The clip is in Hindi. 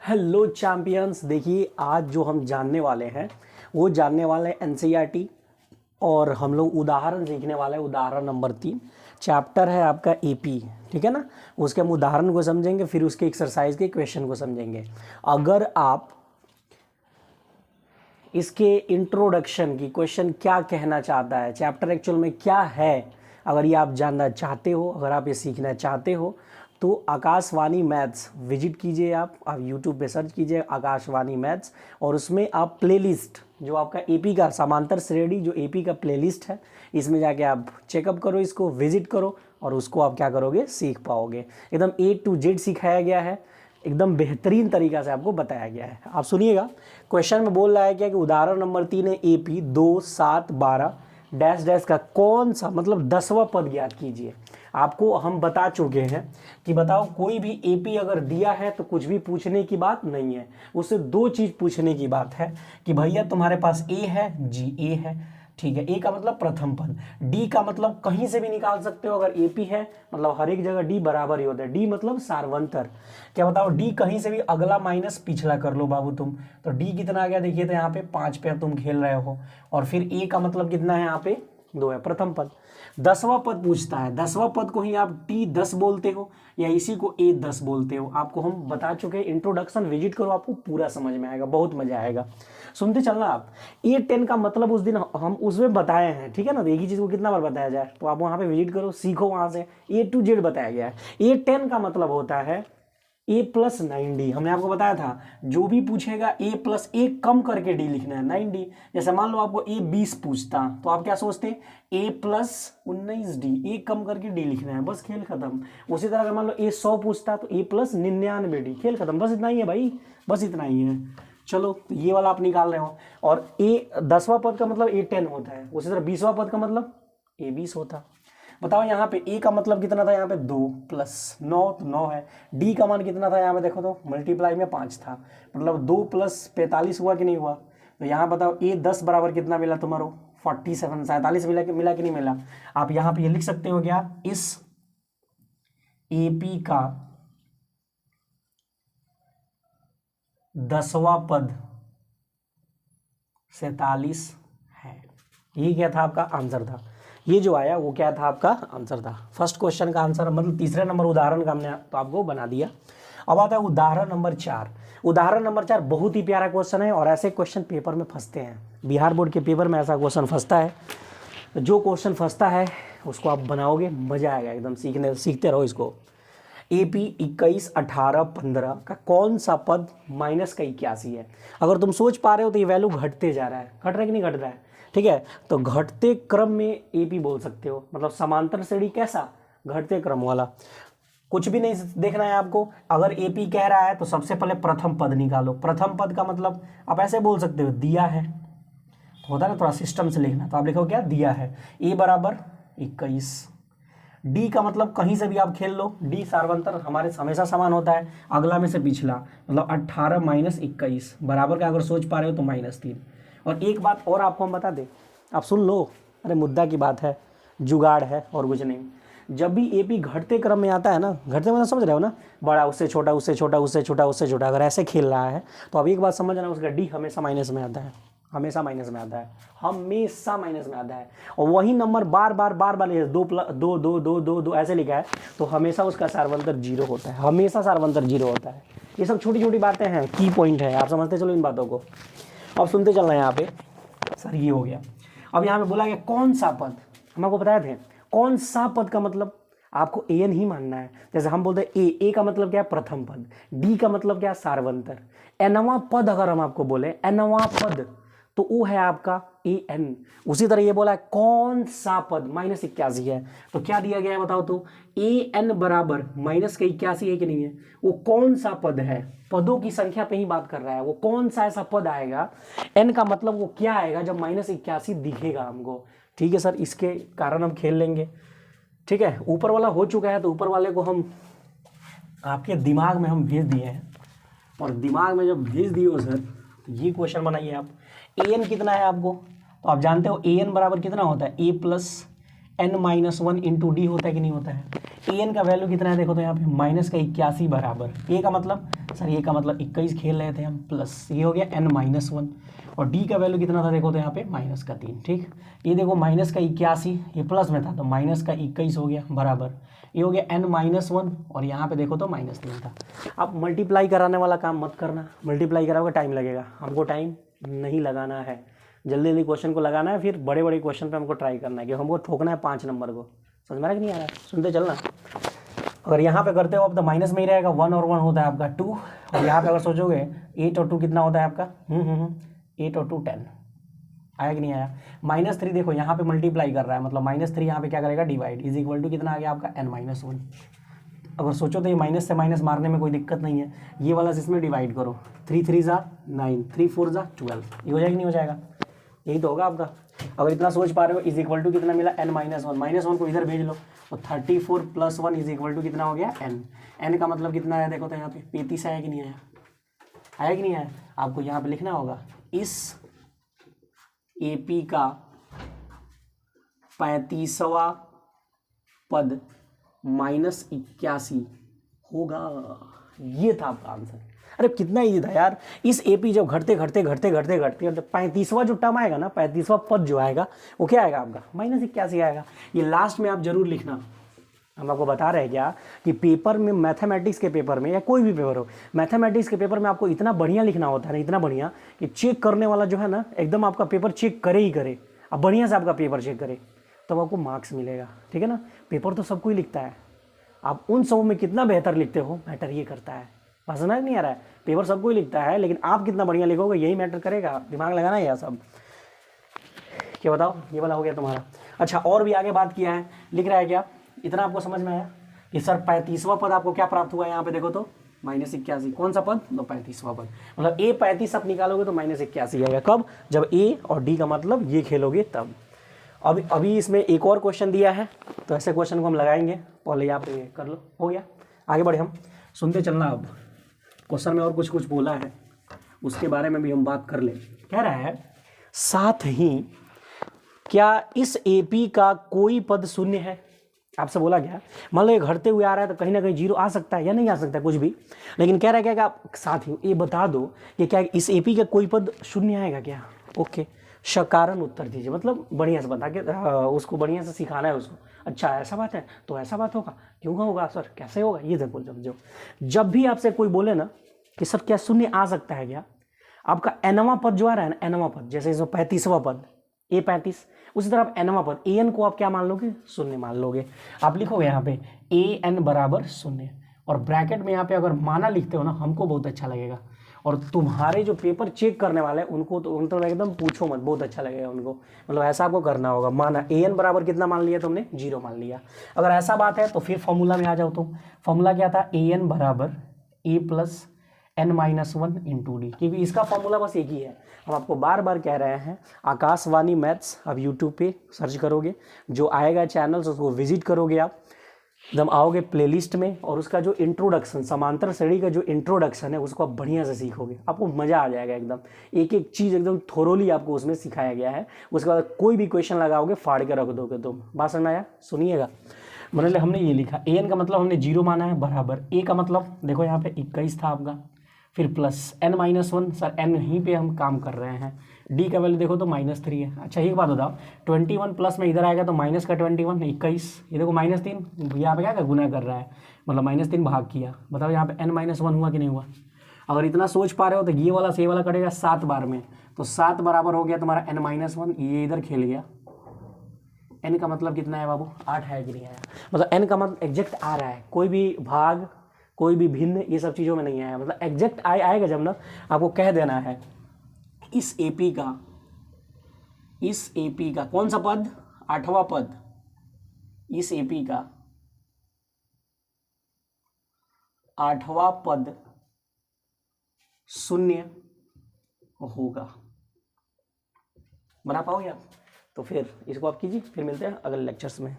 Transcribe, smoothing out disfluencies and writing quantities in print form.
Hello champions. देखिए आज जो हम जानने वाले हैं वो जानने वाले हैं एनसीईआरटी और हम लोग उदाहरण सीखने वाले हैं। उदाहरण नंबर 3 चैप्टर है आपका एपी, ठीक है ना। उसके हम उदाहरण को समझेंगे, फिर उसके एक्सरसाइज के क्वेश्चन को समझेंगे। अगर आप इसके इंट्रोडक्शन की क्वेश्चन क्या कहना चाहता है, चैप्टर एक्चुअल में क्या है, अगर ये आप जानना चाहते हो, अगर आप ये सीखना चाहते हो तो आकाशवाणी मैथ्स विजिट कीजिए। आप यूट्यूब पे सर्च कीजिए आकाशवाणी मैथ्स और उसमें आप प्लेलिस्ट जो आपका एपी का समांतर श्रेणी जो एपी का प्लेलिस्ट है, इसमें जाके आप चेकअप करो, इसको विजिट करो और उसको आप क्या करोगे, सीख पाओगे। एकदम A to Z सिखाया गया है, एकदम बेहतरीन तरीका से आपको बताया गया है। आप सुनिएगा, क्वेश्चन में बोल रहा है क्या कि उदाहरण नंबर 3 है एपी 2, 7, 12 डैश डैश का कौन सा मतलब 10वां पद ज्ञात कीजिए। आपको हम बता चुके हैं कि बताओ कोई भी एपी अगर दिया है तो कुछ भी पूछने की बात नहीं है, उससे दो चीज पूछने की बात है कि भैया तुम्हारे पास ए है जी, ए है, ठीक है। ए का मतलब प्रथम पद, डी का मतलब कहीं से भी निकाल सकते हो। अगर एपी है मतलब हर एक जगह डी बराबर ही होता है। डी मतलब सार्वंतर। क्या बताओ, डी कहीं से भी अगला माइनस पिछला कर लो बाबू तुम, तो डी कितना आ गया देखिए, तो यहाँ पे 5 पे तुम खेल रहे हो। और फिर ए का मतलब कितना है, यहाँ पे 2 है, प्रथम पद। 10वां पद पूछता है, 10वां पद को ही आप T10 बोलते हो या इसी को A10 बोलते हो। आपको हम बता चुके हैं, इंट्रोडक्शन विजिट करो, आपको पूरा समझ में आएगा, बहुत मजा आएगा, सुनते चलना आप। A10 का मतलब उस दिन हम उसमें बताए हैं, ठीक है ना। तो एक ही चीज को कितना बार बताया जाए, तो आप वहां पे विजिट करो, सीखो, वहां से A to Z बताया गया है। A10 का मतलब होता है A+9D। हमने आपको बताया था जो भी पूछेगा A+1 कम करके D लिखना है, 9D। जैसे मान लो आपको A20 पूछता तो आप क्या सोचते, A+19D, A कम करके D लिखना है, बस खेल खत्म। उसी तरह अगर मान लो A100 पूछता तो A+99D, खेल खत्म, बस इतना ही है भाई, बस इतना ही है। चलो तो ये वाला आप निकाल रहे हो। और A10वां पद का मतलब A10 होता है, उसी तरह 20वां पद का मतलब A20 होता। बताओ यहाँ पे ए का मतलब कितना था, यहाँ पे 2 + 9 तो 9 है। डी का मान कितना था, यहाँ पे देखो तो मल्टीप्लाई में 5 था, मतलब 2 + 45 हुआ कि नहीं हुआ। तो यहाँ बताओ A10 बराबर कितना मिला तुम्हारो, 47, 47 मिला कि नहीं मिला। आप यहाँ पे ये लिख सकते हो क्या, इस एपी का 10वां पद 47 है। ये क्या था, आपका आंसर था। ये जो आया वो क्या था, आपका आंसर था। फर्स्ट क्वेश्चन का आंसर मतलब तीसरे नंबर उदाहरण का हमने तो आपको बना दिया। अब आता है उदाहरण नंबर 4। उदाहरण नंबर 4 बहुत ही प्यारा क्वेश्चन है और ऐसे क्वेश्चन पेपर में फंसते हैं, बिहार बोर्ड के पेपर में ऐसा क्वेश्चन फंसता है। जो क्वेश्चन फंसता है उसको आप बनाओगे, मजा आएगा एकदम, सीखते रहो इसको। एपी 21, 18, 15 का कौन सा पद -81 है। अगर तुम सोच पा रहे हो तो ये वैल्यू घटते जा रहा है, घट रहा है कि नहीं घट रहा है, ठीक है। तो घटते क्रम में एपी बोल सकते हो, मतलब समांतर श्रेणी कैसा, घटते क्रम वाला। कुछ भी नहीं देखना है आपको, अगर एपी कह रहा है तो सबसे पहले प्रथम पद निकालो। प्रथम पद का मतलब आप ऐसे बोल सकते हो, दिया है, तो होता है ना थोड़ा सिस्टम से लिखना, तो आप लिखो क्या, दिया है, ए बराबर 21। डी का मतलब कहीं से भी आप खेल लो, डी सार्वंतर हमारे हमेशा समान होता है, अगला में से पिछला, मतलब 18 - 21 बराबर का अगर सोच पा रहे हो तो -3। और एक बात और आपको हम बता दें, आप सुन लो, अरे मुद्दा की बात है, जुगाड़ है और कुछ नहीं। जब भी एपी घटते क्रम में आता है ना, घटते मतलब समझ रहे हो ना, बड़ा उससे छोटा उससे छोटा उससे छोटा उससे छोटा, अगर ऐसे खेल रहा है तो अब एक बात समझना, उसका डी हमेशा माइनस में आता है, हमेशा माइनस में आता है, हमेशा माइनस में आता है। और वही नंबर बार बार 2 + 2 2 2 2 2 ऐसे लिखा है तो हमेशा उसका सार्वंतर 0 होता है, हमेशा सार्वंतर 0 होता है। ये सब छोटी छोटी बातें हैं, की पॉइंट है, आप समझते चलो इन बातों को। अब सुनते चलना है यहाँ पे, सर ये हो गया। अब यहाँ पे बोला गया कौन सा पद, हम आपको बताए थे कौन सा पद का मतलब आपको एन ही मानना है। जैसे हम बोलते हैं ए का मतलब क्या है, प्रथम पद, डी का मतलब क्या है, सार्वंतर। एनवां पद अगर हम आपको बोले, एनवां पद तो वो है आपका an। उसी तरह ये बोला है कौन सा पद -81 है, तो क्या दिया गया है बताओ तो, an बराबर -81 है कि नहीं है। वो कौन सा पद है, पदों की संख्या पे ही बात कर रहा है, वो कौन सा ऐसा पद आएगा, n का मतलब वो क्या आएगा जब -81 दिखेगा हमको, ठीक है सर। इसके कारण हम खेल लेंगे, ठीक है। ऊपर वाला हो चुका है तो ऊपर वाले को हम आपके दिमाग में हम भेज दिए हैं, और दिमाग में जब भेज दिए हो सर तो ये क्वेश्चन बनाइए आप। an कितना है आपको, तो आप जानते हो an बराबर कितना होता है, a + n-1 × d होता है कि नहीं होता है। an का वैल्यू कितना है देखो तो यहाँ पे -81 बराबर, a का मतलब सर ये का मतलब 21 खेल रहे थे हम, प्लस ये हो गया n-1 और d का वैल्यू कितना था देखो तो यहाँ पे -3, ठीक। ये देखो -81, ये प्लस में था तो -21 हो गया बराबर, ये हो गया n-1 और यहाँ पे देखो तो -3 था। अब मल्टीप्लाई कराने वाला काम मत करना, मल्टीप्लाई कराओगे टाइम लगेगा, हमको टाइम नहीं लगाना है, जल्दी जल्दी क्वेश्चन को लगाना है, फिर बड़े बड़े क्वेश्चन पे हमको ट्राई करना है कि हमको ठोकना है 5 नंबर को। समझ में आ रहा है कि नहीं आ रहा है? सुनते चलना। अगर यहाँ पे करते हो आप तो माइनस में ही रहेगा, 1 और 1 होता है आपका 2, और यहाँ पे अगर सोचोगे 8 और 2 कितना होता है आपका 8 और 2 10, आया कि नहीं आया? -3 देखो यहाँ पे मल्टीप्लाई कर रहा है, मतलब -3 यहाँ पे क्या करेगा डिवाइड, इज इक्वल टू कितना आ गया आपका n-1। अगर सोचो तो ये माइनस से माइनस मारने में कोई दिक्कत नहीं है, ये वाला इसमें डिवाइड करो, 3 3 ज़ा 9, 3 4 ज़ा 12, ये हो जाएगा नहीं हो जाएगा? यही तो होगा आपका। अगर इतना सोच पा रहे हो, इज इक्वल टू कितना मिला n-1, -1 को इधर भेज लो, और 34 + 1 इज इक्वल टू कितना हो गया n का मतलब कितना आया देखो तो यहाँ पे 35 आया कि नहीं आया? आया कि नहीं आया? आपको यहाँ पे लिखना होगा इस AP का 35वां पद -81 होगा, ये था आपका आंसर। अरे कितना इजी था यार। इस AP जब घटते घटते 35वां जो टर्म आएगा ना, 35वां पद जो आएगा वो क्या आएगा आपका -81 आएगा। ये लास्ट में आप जरूर लिखना। हम आपको बता रहे हैं क्या कि पेपर में, मैथमेटिक्स के पेपर में या कोई भी पेपर हो, मैथमेटिक्स के पेपर में आपको इतना बढ़िया लिखना होता है ना, इतना बढ़िया कि चेक करने वाला जो है ना एकदम आपका पेपर चेक करे ही करे, अब बढ़िया से आपका पेपर चेक करे तब आपको मार्क्स मिलेगा, ठीक है ना। पेपर तो सबको ही लिखता है, आप उन सबों में कितना बेहतर लिखते हो मैटर ये करता है। समझ नहीं आ रहा है? पेपर सबको ही लिखता है, लेकिन आप कितना बढ़िया लिखोगे यही मैटर करेगा। दिमाग लगाना है यार सब। क्या बताओ, ये वाला हो गया तुम्हारा। अच्छा, और भी आगे बात किया है, लिख रहा है क्या? इतना आपको समझ में आया कि सर 35वां पद आपको क्या प्राप्त हुआ है? यहाँ पे देखो तो -81, कौन सा पद? तो 35वां पद, मतलब A 35 आप निकालोगे तो -81 आएगा। कब? जब A और D का मतलब ये खेलोगे तब। अभी इसमें एक और क्वेश्चन दिया है, तो ऐसे क्वेश्चन को हम लगाएंगे, पहले यहाँ पे कर लो। हो गया, आगे बढ़े हम, सुनते चलना। अब क्वेश्चन में और कुछ कुछ बोला है, उसके बारे में भी हम बात कर ले। कह रहा है साथ ही क्या इस AP का कोई पद शून्य है? आपसे बोला गया, मान लो ये घटते हुए आ रहा है तो कहीं ना कहीं 0 आ सकता है या नहीं आ सकता है कुछ भी, लेकिन कह रहा है क्या कि आप साथ ही ये बता दो कि क्या इस AP का कोई पद शून्य आएगा क्या? ओके, सकारण उत्तर दीजिए, मतलब बढ़िया से बता के उसको बढ़िया से सिखाना है उसको। अच्छा ऐसा बात है, तो ऐसा बात होगा, क्यों होगा सर, कैसे होगा, ये देखो। जब भी आपसे कोई बोले ना कि सर क्या शून्य आ सकता है क्या, आपका nवां पद जो आ रहा है ना, nवां पद, जैसे इसमें 35वां पद A35, उसी तरह आप nवां पद an को आप क्या मान लोगे? शून्य मान लोगे। आप लिखोगे यहाँ पे an बराबर 0, और ब्रैकेट में यहाँ पे अगर माना लिखते हो ना, हमको बहुत अच्छा लगेगा, और तुम्हारे जो पेपर चेक करने वाले हैं उनको तो एकदम पूछो मत, बहुत अच्छा लगेगा उनको। मतलब ऐसा आपको करना होगा, माना an बराबर कितना मान लिया तुमने? 0 मान लिया। अगर ऐसा बात है तो फिर फॉर्मूला में आ जाओ। तो फॉर्मूला क्या था? an बराबर A + n-1 इंटू डी, क्योंकि इसका फॉर्मूला बस एक ही है। हम आपको बार बार कह रहे हैं, आकाशवाणी मैथ्स आप यूट्यूब पे सर्च करोगे, जो आएगा चैनल्स उसको विजिट करोगे, आप एकदम आओगे प्लेलिस्ट में, और उसका जो इंट्रोडक्शन, समांतर श्रेणी का जो इंट्रोडक्शन है उसको आप बढ़िया से सीखोगे, आपको मज़ा आ जाएगा एकदम। एक एक चीज़ एकदम थोरोली आपको उसमें सिखाया गया है। उसके बाद कोई भी क्वेश्चन लगाओगे फाड़ के रख दोगे तुम। बात समझ आया? सुनिएगा। मतलब हमने ये लिखा an का मतलब हमने 0 माना है, बराबर A का मतलब देखो यहाँ पे 21 था आपका, फिर प्लस n-1, सर n यहीं पे हम काम कर रहे हैं। D का वैल्यू देखो तो -3 है। अच्छा एक बात बताओ, 21 प्लस में इधर आएगा तो माइनस का 21, 21, ये देखो -3, यहाँ पे क्या गुना कर रहा है, मतलब -3 भाग किया। बताओ यहाँ पे n-1 हुआ कि नहीं हुआ? अगर इतना सोच पा रहे हो तो ये वाला से ये वाला कटेगा 7 बार में, तो 7 बराबर हो गया तुम्हारा n-1, ये इधर खेल गया। n का मतलब कितना है बाबू? 8 है कि नहीं आया? मतलब n का मतलब एग्जैक्ट आ रहा है, कोई भी भाग, कोई भी भिन्न, ये सब चीज़ों में नहीं आया। मतलब एग्जैक्ट आएगा जब ना, आपको कह देना है इस AP का कौन सा पद? 8वां पद, इस AP का 8वां पद शून्य होगा। बना पाओगे आप? तो फिर इसको आप कीजिए, फिर मिलते हैं अगले लेक्चर्स में।